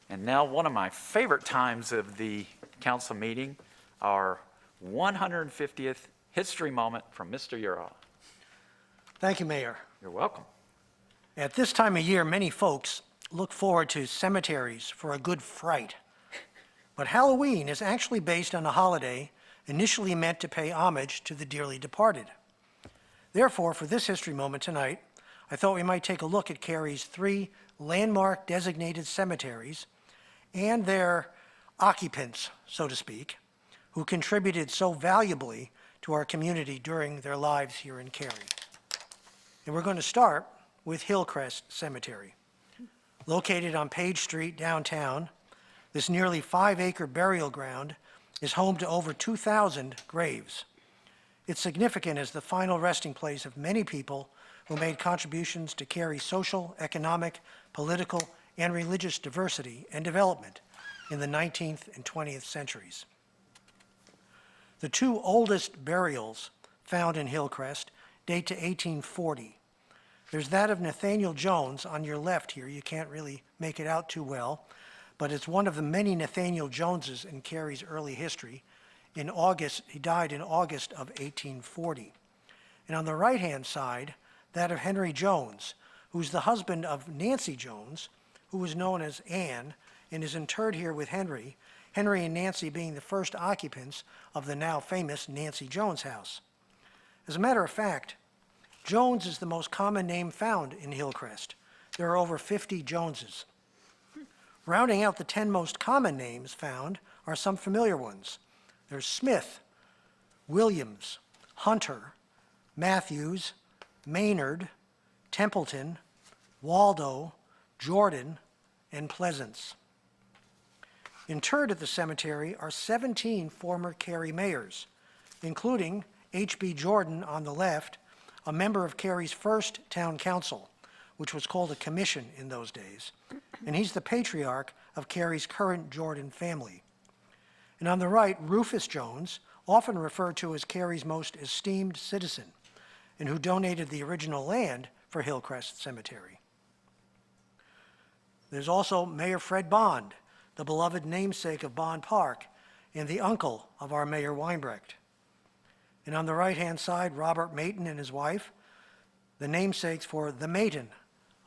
And now one of my favorite times of the council meeting, our 150th history moment from Mr. Yerha. Thank you, Mayor. You're welcome. At this time of year, many folks look forward to cemeteries for a good fright. But Halloween is actually based on a holiday initially meant to pay homage to the dearly departed. Therefore, for this history moment tonight, I thought we might take a look at Cary's 3 landmark designated cemeteries and their occupants, so to speak, who contributed so valuably to our community during their lives here in Cary. And we're going to start with Hillcrest Cemetery. Located on Page Street downtown, this nearly 5-acre burial ground is home to over 2,000 graves. It's significant as the final resting place of many people who made contributions to Cary's social, economic, political, and religious diversity and development in the 19th and 20th centuries. The 2 oldest burials found in Hillcrest date to 1840. There's that of Nathaniel Jones on your left here. You can't really make it out too well, but it's one of the many Nathaniel Joneses in Cary's early history. In August, he died in August of 1840. And on the right-hand side, that of Henry Jones, who's the husband of Nancy Jones, who was known as Anne, and is interred here with Henry and Nancy being the first occupants of the now famous Nancy Jones house. As a matter of fact, Jones is the most common name found in Hillcrest. There are over 50 Joneses. Rounding out the 10 most common names found are some familiar ones. There's Smith, Williams, Hunter, Matthews, Maynard, Templeton, Waldo, Jordan, and Pleasance. Interred at the cemetery are 17 former Cary mayors, including H.B. Jordan on the left, a member of Cary's first town council, which was called a commission in those days, and he's the patriarch of Cary's current Jordan family. And on the right, Rufus Jones, often referred to as Cary's most esteemed citizen, and who donated the original land for Hillcrest Cemetery. There's also Mayor Fred Bond, the beloved namesake of Bond Park, and the uncle of our Mayor Weinbrecht. And on the right-hand side, Robert Mayton and his wife, the namesakes for the Mayton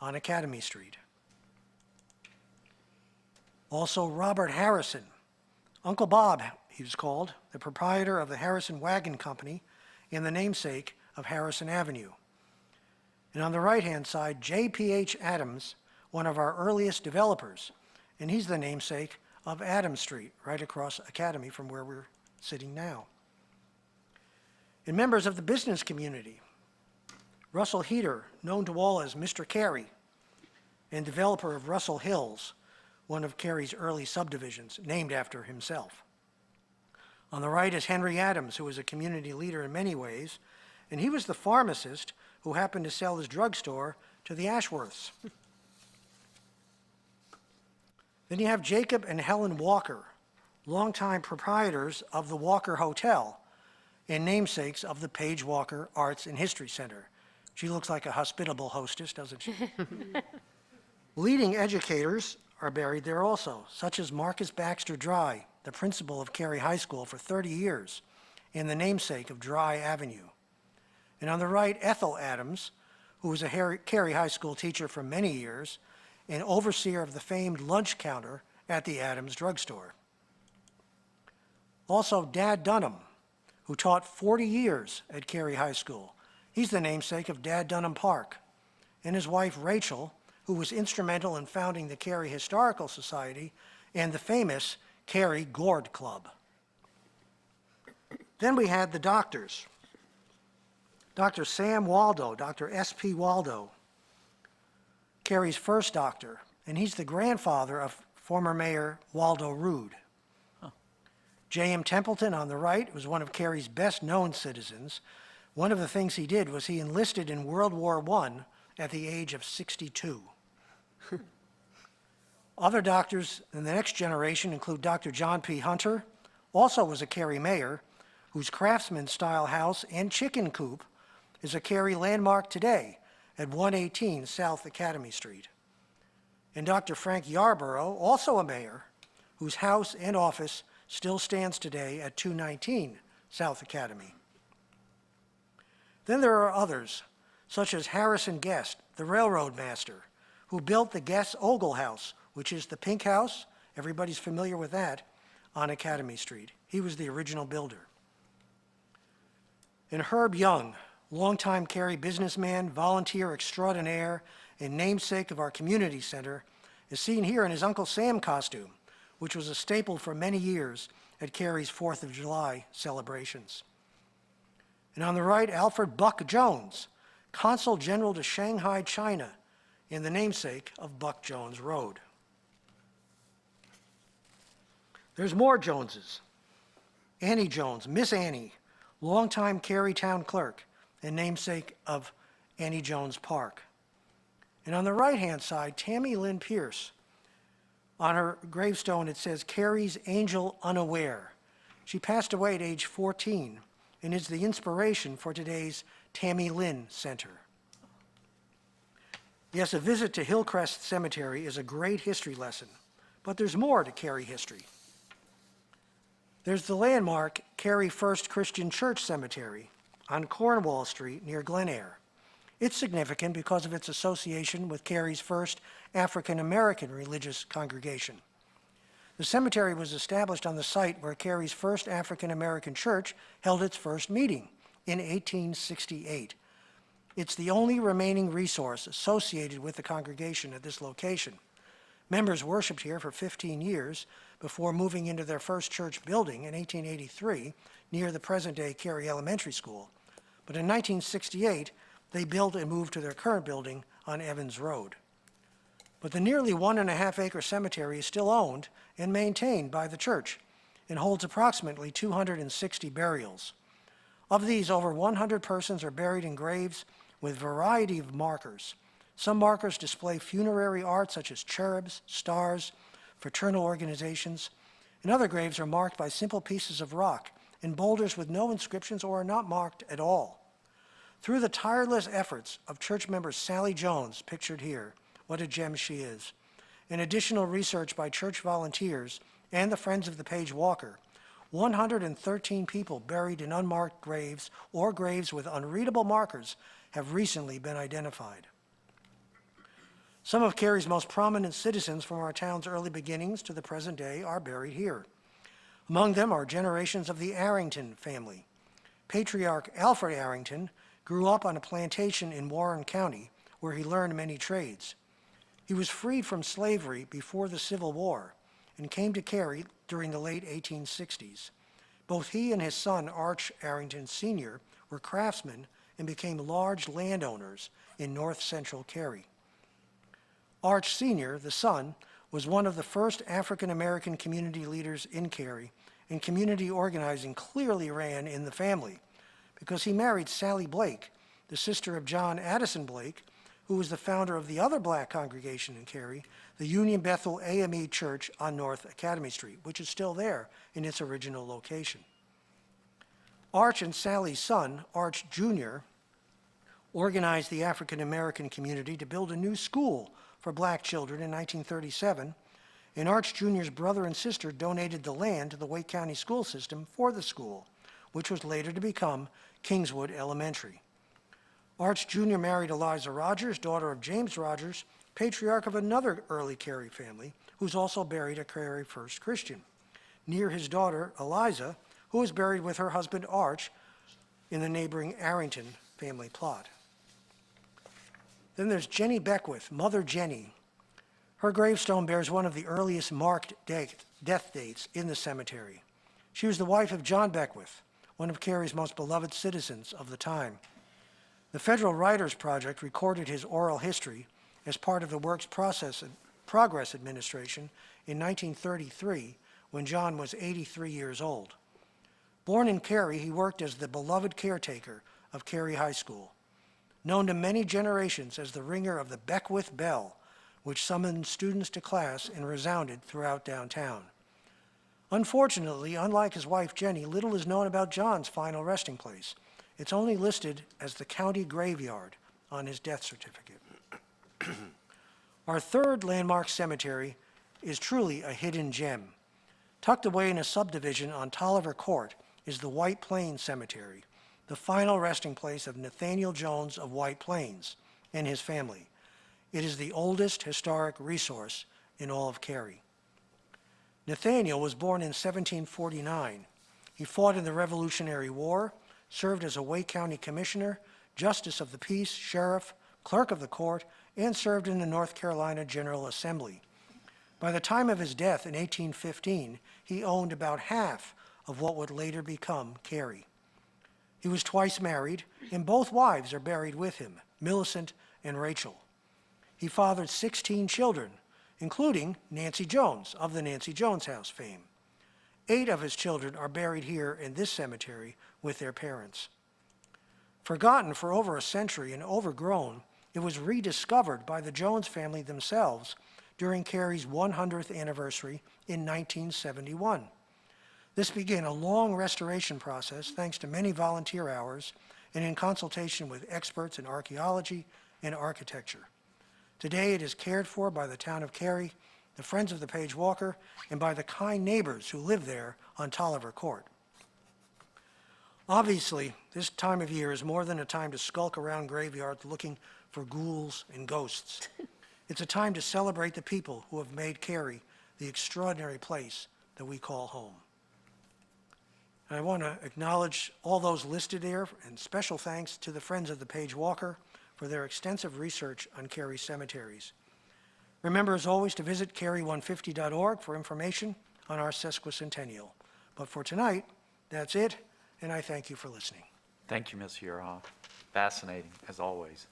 on Academy Street. Also, Robert Harrison, Uncle Bob, he was called, the proprietor of the Harrison Wagon Company and the namesake of Harrison Avenue. And on the right-hand side, J.P.H. Adams, one of our earliest developers, and he's the namesake of Adams Street, right across Academy from where we're sitting now. And members of the business community, Russell Heater, known to all as Mr. Cary, and developer of Russell Hills, one of Cary's early subdivisions, named after himself. On the right is Henry Adams, who was a community leader in many ways, and he was the pharmacist who happened to sell his drugstore to the Ashworths. Then you have Jacob and Helen Walker, longtime proprietors of the Walker Hotel and namesakes of the Page Walker Arts and History Center. She looks like a hospitable hostess, doesn't she? Leading educators are buried there also, such as Marcus Baxter Dry, the principal of Cary High School for 30 years, and the namesake of Dry Avenue. And on the right, Ethel Adams, who was a Cary High School teacher for many years and overseer of the famed lunch counter at the Adams drugstore. Also, Dad Dunham, who taught 40 years at Cary High School. He's the namesake of Dad Dunham Park. And his wife, Rachel, who was instrumental in founding the Cary Historical Society and the famous Cary Gourd Club. Then we had the doctors. Dr. Sam Waldo, Dr. S.P. Waldo, Cary's first doctor, and he's the grandfather of former Mayor Waldo Rood. J.M. Templeton on the right was one of Cary's best-known citizens. One of the things he did was he enlisted in World War I at the age of 62. Other doctors in the next generation include Dr. John P. Hunter, also was a Cary mayor, whose craftsman-style house and chicken coop is a Cary landmark today at 118 South Academy Street. and Dr. Frank Yarborough, also a mayor, whose house and office still stands today at 219 South Academy. Then there are others, such as Harrison Guest, the railroad master, who built the Guest Ogle House, which is the pink house, everybody's familiar with that, on Academy Street. He was the original builder. And Herb Young, longtime Cary businessman, volunteer extraordinaire, and namesake of our community center, is seen here in his Uncle Sam costume, which was a staple for many years at Cary's 4th of July celebrations. And on the right, Alfred Buck Jones, Consul General to Shanghai, China, and the namesake of Buck Jones Road. There's more Joneses. Annie Jones, Miss Annie, longtime Cary town clerk and namesake of Annie Jones Park. And on the right-hand side, Tammy Lynn Pierce. On her gravestone, it says, Cary's Angel Unaware. She passed away at age 14 and is the inspiration for today's Tammy Lynn Center. Yes, a visit to Hillcrest Cemetery is a great history lesson, but there's more to Cary history. There's the landmark Cary First Christian Church Cemetery on Cornwall Street near Glen Eyre. It's significant because of its association with Cary's first African-American religious congregation. The cemetery was established on the site where Cary's first African-American church held its first meeting in 1868. It's the only remaining resource associated with the congregation at this location. Members worshiped here for 15 years before moving into their first church building in 1883 near the present-day Cary Elementary School. But in 1968, they built and moved to their current building on Evans Road. But the nearly 1.5-acre cemetery is still owned and maintained by the church and holds approximately 260 burials. Of these, over 100 persons are buried in graves with a variety of markers. Some markers display funerary art such as cherubs, stars, fraternal organizations, and other graves are marked by simple pieces of rock and boulders with no inscriptions or are not marked at all. Through the tireless efforts of church member Sally Jones, pictured here, what a gem she is, and additional research by church volunteers and the Friends of the Page Walker, 113 people buried in unmarked graves or graves with unreadable markers have recently been identified. Some of Cary's most prominent citizens from our town's early beginnings to the present day are buried here. Among them are generations of the Arrington family. Patriarch Alfred Arrington grew up on a plantation in Warren County where he learned many trades. He was freed from slavery before the Civil War and came to Cary during the late 1860s. Both he and his son, Arch Arrington Sr., were craftsmen and became large landowners in north-central Cary. Arch Sr., the son, was one of the first African-American community leaders in Cary, and community organizing clearly ran in the family because he married Sally Blake, the sister of John Addison Blake, who was the founder of the other black congregation in Cary, the Union Bethel AME Church on North Academy Street, which is still there in its original location. Arch and Sally's son, Arch Jr., organized the African-American community to build a new school for black children in 1937, and Arch Jr.'s brother and sister donated the land to the Wake County school system for the school, which was later to become Kingswood Elementary. Arch Jr. married Eliza Rogers, daughter of James Rogers, patriarch of another early Cary family, who's also buried at Cary First Christian, near his daughter Eliza, who is buried with her husband Arch in the neighboring Arrington family plot. Then there's Jenny Beckwith, Mother Jenny. Her gravestone bears one of the earliest marked death dates in the cemetery. She was the wife of John Beckwith, one of Cary's most beloved citizens of the time. The Federal Writers Project recorded his oral history as part of the Works Progress Administration in 1933, when John was 83 years old. Born in Cary, he worked as the beloved caretaker of Cary High School, known to many generations as the ringer of the Beckwith Bell, which summoned students to class and resounded throughout downtown. Unfortunately, unlike his wife Jenny, little is known about John's final resting place. It's only listed as the county graveyard on his death certificate. Our third landmark cemetery is truly a hidden gem. Tucked away in a subdivision on Tolliver Court is the White Plains Cemetery, the final resting place of Nathaniel Jones of White Plains and his family. It is the oldest historic resource in all of Cary. Nathaniel was born in 1749. He fought in the Revolutionary War, served as a Wake County Commissioner, Justice of the Peace, Sheriff, Clerk of the Court, and served in the North Carolina General Assembly. By the time of his death in 1815, he owned about half of what would later become Cary. He was twice married, and both wives are buried with him, Millicent and Rachel. He fathered 16 children, including Nancy Jones of the Nancy Jones House fame. 8 of his children are buried here in this cemetery with their parents. Forgotten for over a century and overgrown, it was rediscovered by the Jones family themselves during Cary's 100th anniversary in 1971. This began a long restoration process thanks to many volunteer hours and in consultation with experts in archaeology and architecture. Today it is cared for by the town of Cary, the Friends of the Page Walker, and by the kind neighbors who live there on Tolliver Court. Obviously, this time of year is more than a time to skulk around graveyards looking for ghouls and ghosts. It's a time to celebrate the people who have made Cary the extraordinary place that we call home. And I want to acknowledge all those listed there, and special thanks to the Friends of the Page Walker for their extensive research on Cary cemeteries. Remember, as always, to visit cary150.org for information on our sesquicentennial. But for tonight, that's it, and I thank you for listening. Thank you, Ms. Yerha. Fascinating, as always.